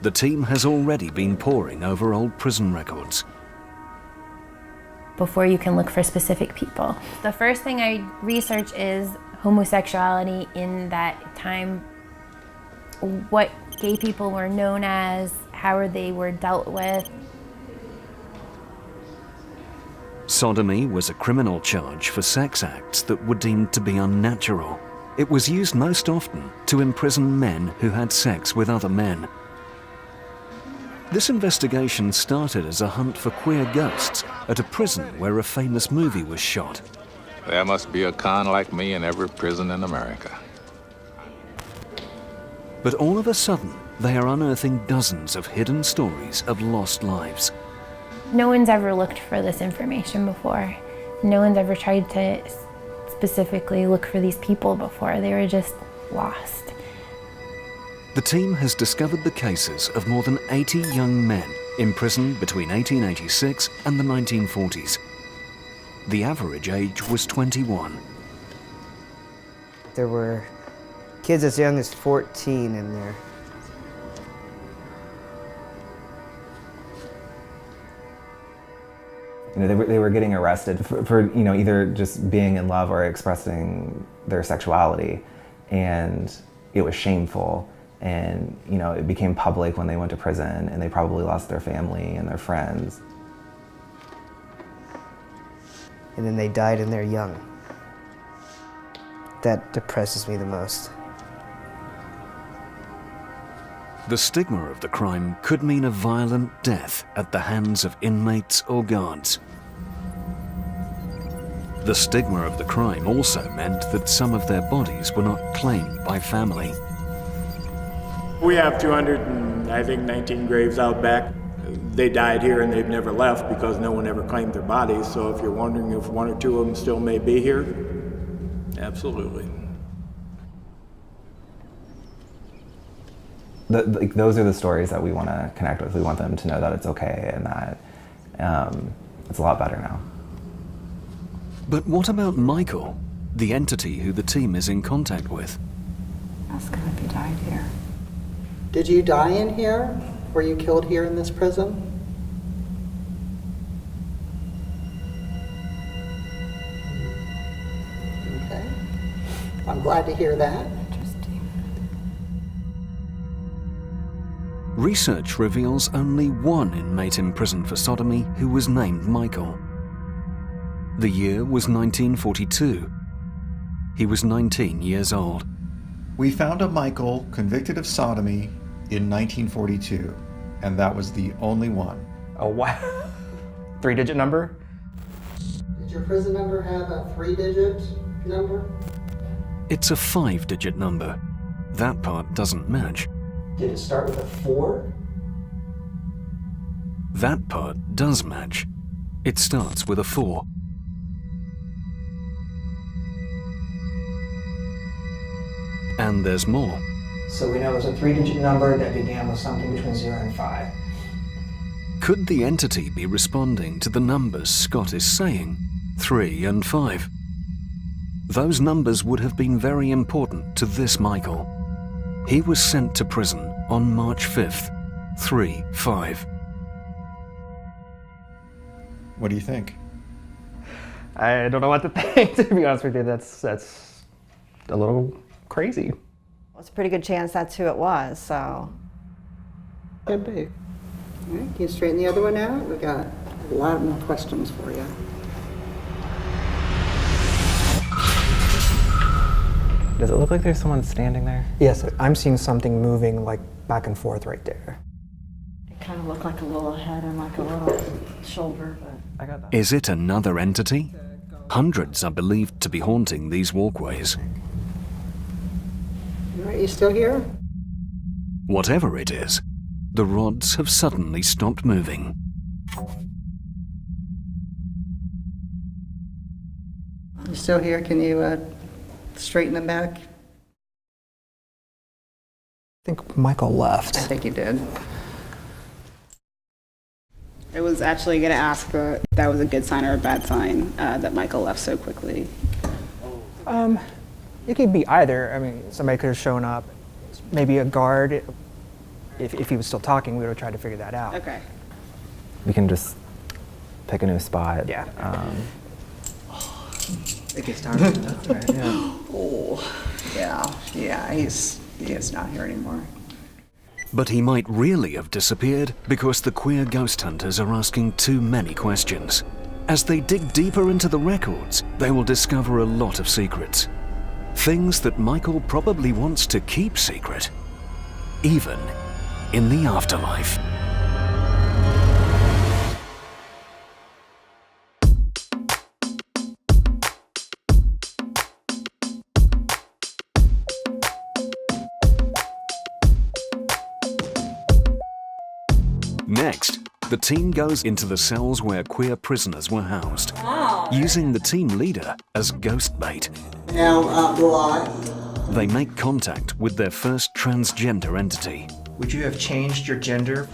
the team has already been poring over old prison records. Before you can look for specific people, the first thing I research is homosexuality in that time, what gay people were known as, how they were dealt with. Sodomy was a criminal charge for sex acts that were deemed to be unnatural. It was used most often to imprison men who had sex with other men. This investigation started as a hunt for queer ghosts at a prison where a famous movie was shot. There must be a con like me in every prison in America. But all of a sudden, they are unearthing dozens of hidden stories of lost lives. No one's ever looked for this information before. No one's ever tried to specifically look for these people before. They were just lost. The team has discovered the cases of more than 80 young men imprisoned between 1886 and the 1940s. The average age was 21. There were kids as young as 14 in there. You know, they were getting arrested for either just being in love or expressing their sexuality, and it was shameful, and it became public when they went to prison, and they probably lost their family and their friends. And then they died in their young. That depresses me the most. The stigma of the crime could mean a violent death at the hands of inmates or guards. The stigma of the crime also meant that some of their bodies were not claimed by family. We have 219 graves out back. They died here and they've never left because no one ever claimed their bodies. So if you're wondering if one or two of them still may be here, absolutely. Those are the stories that we want to connect with. We want them to know that it's okay and that it's a lot better now. But what about Michael, the entity who the team is in contact with? Ask him if he died here. Did you die in here? Were you killed here in this prison? Okay. I'm glad to hear that. Research reveals only one inmate in prison for sodomy who was named Michael. The year was 1942. He was 19 years old. We found a Michael convicted of sodomy in 1942, and that was the only one. Oh, wow. 3-digit number? Did your prison number have a 3-digit number? It's a 5-digit number. That part doesn't match. Did it start with a 4? That part does match. It starts with a 4. And there's more. So we know it was a 3-digit number that began with something between 0 and 5. Could the entity be responding to the numbers Scott is saying? 3 and 5. Those numbers would have been very important to this Michael. He was sent to prison on March 5th, 3-5. What do you think? I don't know what to think, to be honest with you. That's a little crazy. Well, it's a pretty good chance that's who it was, so. Could be. All right, can you straighten the other one out? We've got a lot more questions for you. Does it look like there's someone standing there? Yes, I'm seeing something moving like back and forth right there. It kind of looked like a little head and like a little shoulder, but. I got that. Is it another entity? Hundreds are believed to be haunting these walkways. All right, you still here? Whatever it is, the rods have suddenly stopped moving. You still here? Can you straighten them back? I think Michael left. I think you did. I was actually going to ask if that was a good sign or a bad sign that Michael left so quickly. It could be either. I mean, somebody could have shown up, maybe a guard if he was still talking, we would have tried to figure that out. Okay. We can just pick a new spot. Yeah. It gets dark. That's right. Yeah. Oh, yeah. He is not here anymore. But he might really have disappeared because the queer ghost hunters are asking too many questions. As they dig deeper into the records, they will discover a lot of secrets. Things that Michael probably wants to keep secret, even in the afterlife. Next, the team goes into the cells where queer prisoners were housed, using the team leader as ghost bait. Now, They make contact with their first transgender entity. Would you have changed your gender?